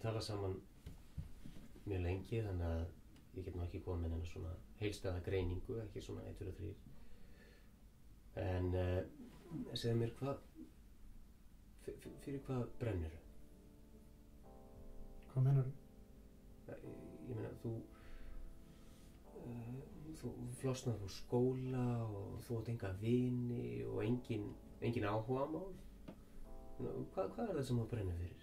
talað saman mjög lengi, þannig að ég get nú ekki komið með hennar svona heildstæða greiningu, ekki svona 1, 2, 3. En segðu mér fyrir hvað brennurðu? Hvað meinarðu? Ég meina, þú flosnaði úr skóla og þú átt enga vini og engin áhugamál. Hvað er það sem þú brennur fyrir?